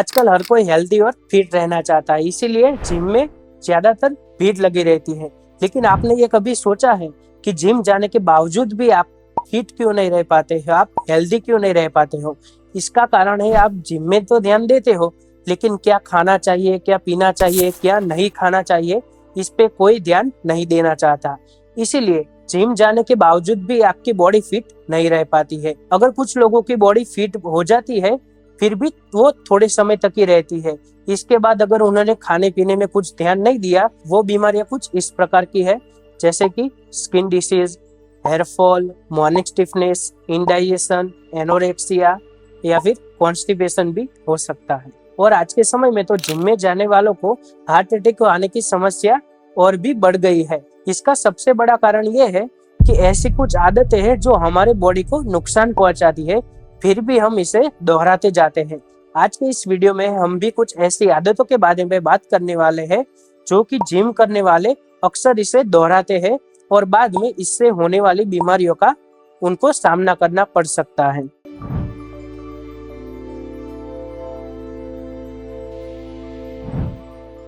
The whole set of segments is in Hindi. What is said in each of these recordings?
आजकल हर कोई हेल्दी और फिट रहना चाहता है, इसीलिए जिम में ज्यादातर भीड़ लगी रहती है। लेकिन आपने ये कभी सोचा है कि जिम जाने के बावजूद भी आप फिट क्यों नहीं रह पाते हो, आप हेल्दी क्यों नहीं रह पाते हो? इसका कारण है आप जिम में तो ध्यान देते हो, लेकिन क्या खाना चाहिए, क्या पीना चाहिए, क्या नहीं खाना चाहिए, इस पे कोई ध्यान नहीं देना चाहता। इसीलिए जिम जाने के बावजूद भी आपकी बॉडी फिट नहीं रह पाती है। अगर कुछ लोगों की बॉडी फिट हो जाती है, फिर भी वो थोड़े समय तक ही रहती है। इसके बाद अगर उन्होंने खाने पीने में कुछ ध्यान नहीं दिया, वो बीमारियां कुछ इस प्रकार की है, जैसे कि skin disease, hair fall, morning stiffness, indigestion, anorexia या फिर कॉन्स्टिपेशन भी हो सकता है। और आज के समय में तो जिम में जाने वालों को हार्ट अटैक आने की समस्या और भी बढ़ गई है। इसका सबसे बड़ा कारण ये है कि ऐसी कुछ आदतें हैं जो हमारे बॉडी को नुकसान पहुंचाती है, फिर भी हम इसे दोहराते जाते हैं। आज के इस वीडियो में हम भी कुछ ऐसी आदतों के बारे में बात करने वाले हैं जो कि जिम करने वाले अक्सर इसे दोहराते हैं और बाद में इससे होने वाली बीमारियों का उनको सामना करना पड़ सकता है।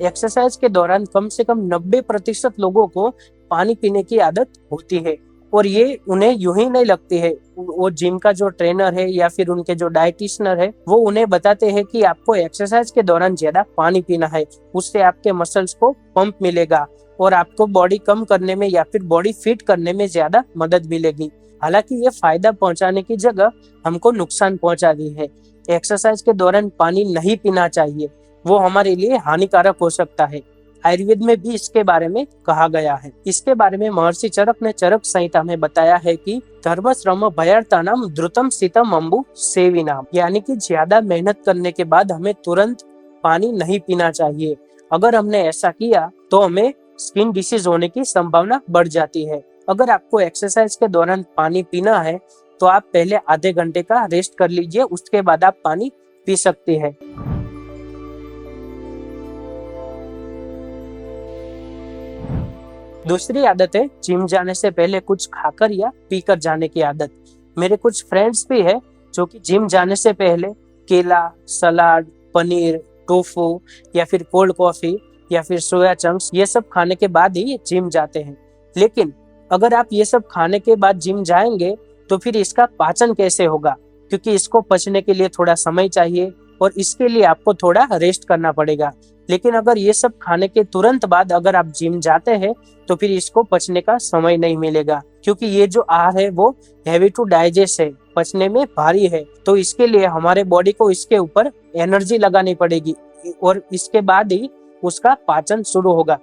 एक्सरसाइज के दौरान कम से कम 90% लोगों को पानी पीने की आदत होती है और ये उन्हें यूं ही नहीं लगती है। वो जिम का जो ट्रेनर है या फिर उनके जो डाइटिशियनर है, वो उन्हें बताते हैं कि आपको एक्सरसाइज के दौरान ज्यादा पानी पीना है, उससे आपके मसल्स को पंप मिलेगा और आपको बॉडी कम करने में या फिर बॉडी फिट करने में ज्यादा मदद मिलेगी। हालांकि ये फायदा पहुंचाने की जगह हमको नुकसान पहुंचाती है। एक्सरसाइज के दौरान पानी नहीं पीना चाहिए, वो हमारे लिए हानिकारक हो सकता है। आयुर्वेद में भी इसके बारे में कहा गया है। इसके बारे में महर्षि चरक ने चरक संहिता में बताया है कि धर्म श्रम भयार्थानाम द्रुतम शीतम अम्बु सेविनाम, यानी कि ज्यादा मेहनत करने के बाद हमें तुरंत पानी नहीं पीना चाहिए। अगर हमने ऐसा किया तो हमें स्किन डिसीज होने की संभावना बढ़ जाती है। अगर आपको एक्सरसाइज के दौरान पानी पीना है तो आप पहले आधे घंटे का रेस्ट कर लीजिए, उसके बाद आप पानी पी सकते हैं। दूसरी आदत है जिम जाने से पहले कुछ खाकर या पीकर जाने की आदत। मेरे कुछ फ्रेंड्स भी है जो कि जिम जाने से पहले केला, सलाद, पनीर, टोफू या फिर कोल्ड कॉफी या फिर सोया चंक्स ये सब खाने के बाद ही जिम जाते हैं। लेकिन अगर आप ये सब खाने के बाद जिम जाएंगे तो फिर इसका पाचन कैसे होगा? क्योंकि इसको पचने के लिए थोड़ा समय चाहिए और इसके लिए आपको थोड़ा रेस्ट करना पड़ेगा। लेकिन अगर ये सब खाने के तुरंत बाद अगर आप जिम जाते हैं तो फिर इसको पचने का समय नहीं मिलेगा, क्योंकि ये जो आहार है वो हैवी टू डाइजेस्ट है, पचने में भारी है। तो इसके लिए हमारे बॉडी को इसके ऊपर एनर्जी लगानी पड़ेगी और इसके बाद ही उसका पाचन शुरू होगा।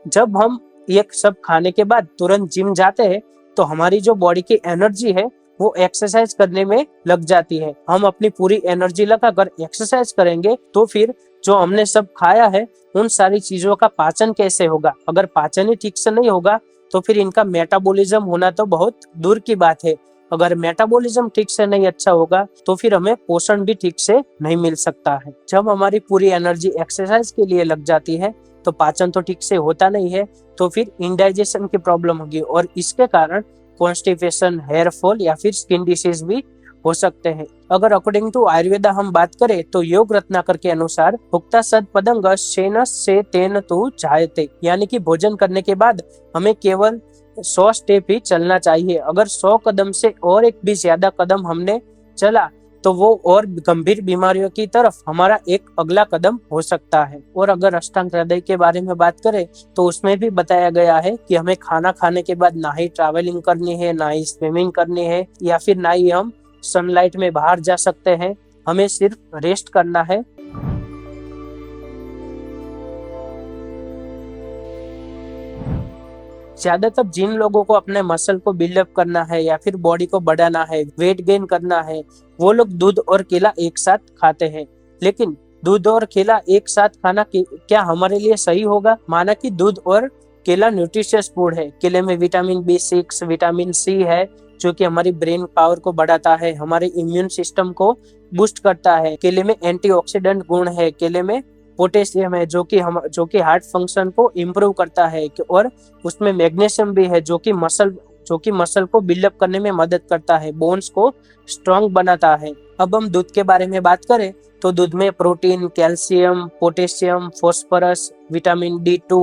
जब हम ये सब खाने के बाद तुरंत जिम जाते हैं तो हमारी जो बॉडी की एनर्जी है वो एक्सरसाइज करने में लग जाती है। हम अपनी पूरी एनर्जी लगाकर एक्सरसाइज करेंगे तो फिर जो हमने सब खाया है उन सारी चीजों का पाचन कैसे होगा? अगर पाचन ही ठीक से नहीं होगा तो फिर इनका मेटाबॉलिज्म होना तो बहुत दूर की बात है। अगर मेटाबॉलिज्म ठीक से नहीं अच्छा होगा तो फिर हमें पोषण भी ठीक से नहीं मिल सकता है। जब हमारी पूरी एनर्जी एक्सरसाइज के लिए लग जाती है तो पाचन तो ठीक से होता नहीं है, तो फिर इंडाइजेशन की प्रॉब्लम होगी और इसके कारण कॉन्स्टिपेशन, हेयर फॉल या फिर स्किन डिसीज भी हो सकते हैं। अगर अकॉर्डिंग टू आयुर्वेदा हम बात करें तो योग रत्नाकर के अनुसार भुक्ता सद पदंग शेन से तेन तु जायते, यानी कि भोजन करने के बाद हमें केवल 100 स्टेप ही चलना चाहिए। अगर 100 कदम से और एक भी ज्यादा कदम हमने चला तो वो और गंभीर बीमारियों की तरफ हमारा एक अगला कदम हो सकता है। और अगर अष्टांग हृदय के बारे में बात करें तो उसमें भी बताया गया है कि हमें खाना खाने के बाद ना ही ट्रैवलिंग करनी है, ना ही स्विमिंग करनी है या फिर ना ही हम सनलाइट में बाहर जा सकते हैं, हमें सिर्फ रेस्ट करना है। ज्यादातर जिन लोगों को अपने मसल को बिल्डअप करना है या फिर बॉडी को बढ़ाना है, वेट गेन करना है, वो लोग दूध और केला एक साथ खाते हैं। लेकिन दूध और केला एक साथ खाना क्या हमारे लिए सही होगा? माना कि दूध और केला न्यूट्रिशियस फूड है, केले में विटामिन B6, विटामिन C है जो कि हमारी ब्रेन पावर को बढ़ाता है, हमारे इम्यून सिस्टम को बूस्ट करता है। केले में एंटीऑक्सीडेंट गुण है, केले में पोटेशियम है जो कि हार्ट फंक्शन को इम्प्रूव करता है और उसमें मैग्नीशियम भी है जो कि मसल जो कि मसल को बिल्डअप करने में मदद करता है, बोन्स को स्ट्रॉन्ग बनाता है। अब हम दूध के बारे में बात करें तो दूध में protein, calcium, potassium, phosphorus, vitamin D2,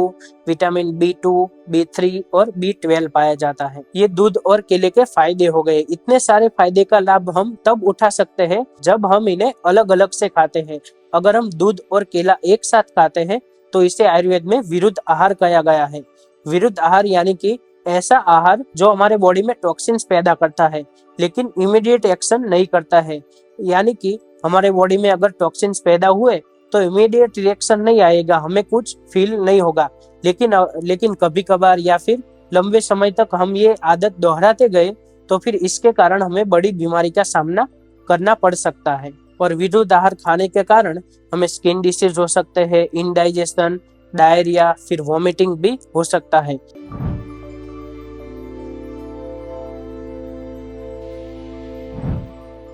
vitamin B2, B3 और B12 पाया जाता है। ये दूध और केले के फायदे हो गए। इतने सारे फायदे का लाभ हम तब उठा सकते हैं जब हम इन्हें अलग अलग से खाते हैं। अगर हम दूध और केला एक साथ खाते हैं तो इसे आयुर्वेद में विरुद्ध आहार कहा गया है। विरुद्ध आहार यानी कि ऐसा आहार जो हमारे बॉडी में टॉक्सिन्स पैदा करता है लेकिन इमीडिएट एक्शन नहीं करता है। यानी कि हमारे बॉडी में अगर टॉक्सिन्स पैदा हुए तो इमीडिएट रिएक्शन नहीं आएगा, हमें कुछ फील नहीं होगा, लेकिन कभी कभार या फिर लंबे समय तक हम ये आदत दोहराते गए तो फिर इसके कारण हमें बड़ी बीमारी का सामना करना पड़ सकता है। और विरुद्ध आहार खाने के कारण हमें स्किन डिसीज हो सकते हैं, इंडाइजेशन, डायरिया, फिर वॉमिटिंग भी हो सकता है।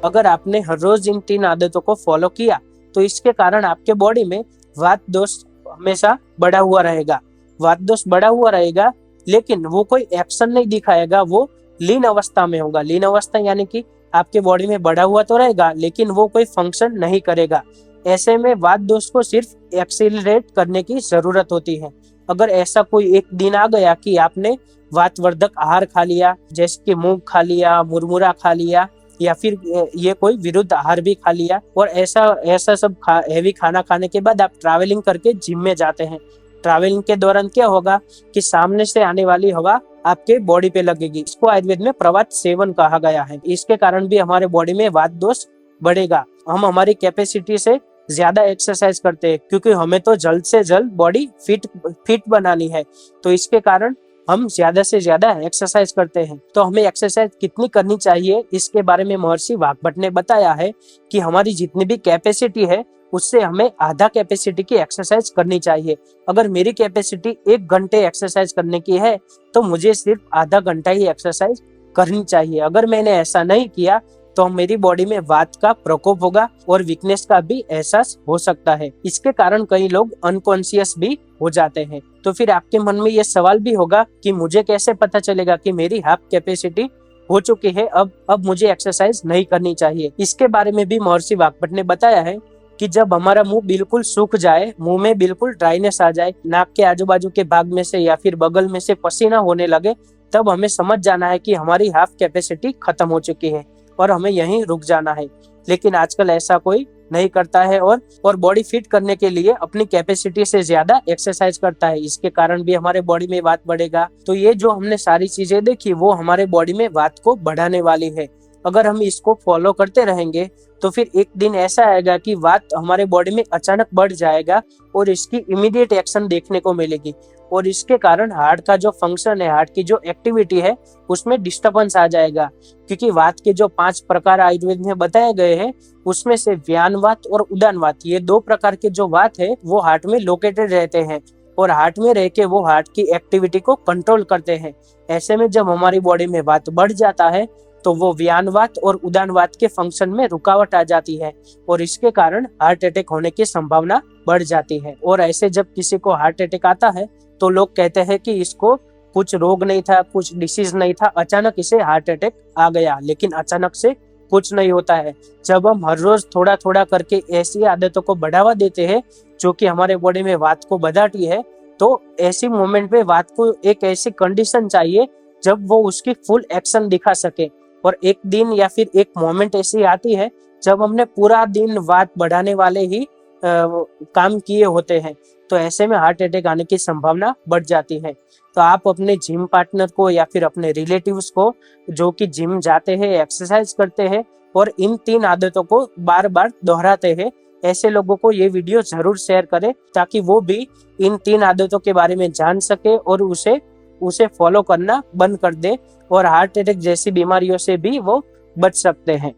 अगर आपने हर रोज इन 3 आदतों को फॉलो किया तो इसके कारण आपके बॉडी में वात दोष हमेशा बढ़ा हुआ रहेगा। वात दोष बढ़ा हुआ रहेगा लेकिन वो कोई एक्शन नहीं दिखाएगा, वो लीन अवस्था में होगा। लीन अवस्था यानी कि आपके बॉडी में बढ़ा हुआ तो रहेगा लेकिन वो कोई फंक्शन नहीं करेगा। ऐसे में वात दोष को सिर्फ एक्सीलरेट करने की जरूरत होती है। अगर ऐसा कोई एक दिन आ गया कि आपने वातवर्धक आहार खा लिया, जैसे कि मूंग खा लिया, मुरमुरा खा लिया या फिर ये कोई विरुद्ध आहार भी खा लिया और ऐसा सब हेवी खाना खाने के बाद आप ट्रैवलिंग करके जिम में जाते हैं। ट्रैवलिंग के दौरान क्या होगा कि सामने से आने वाली हवा आपके बॉडी पे लगेगी। इसको आयुर्वेद में प्रवात सेवन कहा गया है। इसके कारण भी हमारे बॉडी में वात दोष बढ़ेगा। हम हमारी कैपेसिटी से ज्यादा एक्सरसाइज करते हैं क्योंकि हमें तो जल्द से जल्द बॉडी फिट बनानी है, तो इसके कारण हम ज्यादा से ज्यादा एक्सरसाइज करते हैं। तो हमें एक्सरसाइज कितनी करनी चाहिए इसके बारे में महर्षि वाग्भट ने बताया है कि हमारी जितनी भी कैपेसिटी है उससे हमें आधा कैपेसिटी की एक्सरसाइज करनी चाहिए। अगर मेरी कैपेसिटी 1 घंटे एक्सरसाइज करने की है तो मुझे सिर्फ आधा घंटा ही एक्सरसाइज करनी चाहिए। अगर मैंने ऐसा नहीं किया तो मेरी बॉडी में वात का प्रकोप होगा और वीकनेस का भी एहसास हो सकता है। इसके कारण कई लोग अनकॉन्शियस भी हो जाते हैं। तो फिर आपके मन में ये सवाल भी होगा कि मुझे कैसे पता चलेगा कि मेरी हाफ कैपेसिटी हो चुकी है, अब मुझे एक्सरसाइज नहीं करनी चाहिए। इसके बारे में भी महर्षि वाग्भट ने बताया है कि जब हमारा मुंह बिल्कुल सूख जाए, मुंह में बिल्कुल ड्राइनेस आ जाए, नाक के आजू बाजू के भाग में से या फिर बगल में से पसीना होने लगे, तब हमें समझ जाना है कि हमारी हाफ कैपेसिटी खत्म हो चुकी है और हमें यहीं रुक जाना है। लेकिन आजकल ऐसा कोई नहीं करता है और बॉडी फिट करने के लिए अपनी कैपेसिटी से ज्यादा एक्सरसाइज करता है। इसके कारण भी हमारे बॉडी में वात बढ़ेगा। तो ये जो हमने सारी चीजें देखी वो हमारे बॉडी में वात को बढ़ाने वाली है। अगर हम इसको फॉलो करते रहेंगे तो फिर एक दिन ऐसा आएगा कि वात हमारे बॉडी में अचानक बढ़ जाएगा और इसकी इमीडिएट एक्शन देखने को मिलेगी और इसके कारण हार्ट का जो फंक्शन है, हार्ट की जो एक्टिविटी है, उसमें डिस्टर्बेंस आ जाएगा। क्योंकि वात के जो 5 प्रकार आयुर्वेद में बताए गए हैं उसमें से व्यान वात और उदान वात, ये 2 प्रकार के जो वात है वो हार्ट में लोकेटेड रहते हैं और हार्ट में रह के वो हार्ट की एक्टिविटी को कंट्रोल करते हैं। ऐसे में जब हमारी बॉडी में वात बढ़ जाता है तो वो व्यानवात और उदानवात के फंक्शन में रुकावट आ जाती है और इसके कारण हार्ट अटैक होने की संभावना बढ़ जाती है। और ऐसे जब किसी को हार्ट अटैक आता है तो लोग कहते हैं कि इसको कुछ रोग नहीं था, कुछ डिसीज नहीं था, अचानक इसे हार्ट अटैक आ गया। लेकिन अचानक से कुछ नहीं होता है। जब हम हर रोज थोड़ा थोड़ा करके ऐसी आदतों को बढ़ावा देते हैं जो कि हमारे बॉडी में वात को बढ़ाती है, तो ऐसी मोमेंट में वात को एक ऐसी कंडीशन चाहिए जब वो उसकी फुल एक्शन दिखा सके। और एक दिन या फिर एक मोमेंट ऐसी आती है जब हमने पूरा दिन वात बढ़ाने वाले ही काम किए होते हैं, तो ऐसे में हार्ट अटैक आने की संभावना बढ़ जाती है। तो आप अपने जिम पार्टनर को या फिर अपने रिलेटिव्स को जो कि जिम जाते हैं, एक्सरसाइज करते हैं और इन 3 आदतों को बार बार दोहराते हैं, ऐसे लोगों को ये वीडियो जरूर शेयर करें ताकि वो भी इन 3 आदतों के बारे में जान सके और उसे फॉलो करना बंद कर दे और हार्ट अटैक जैसी बीमारियों से भी वो बच सकते हैं।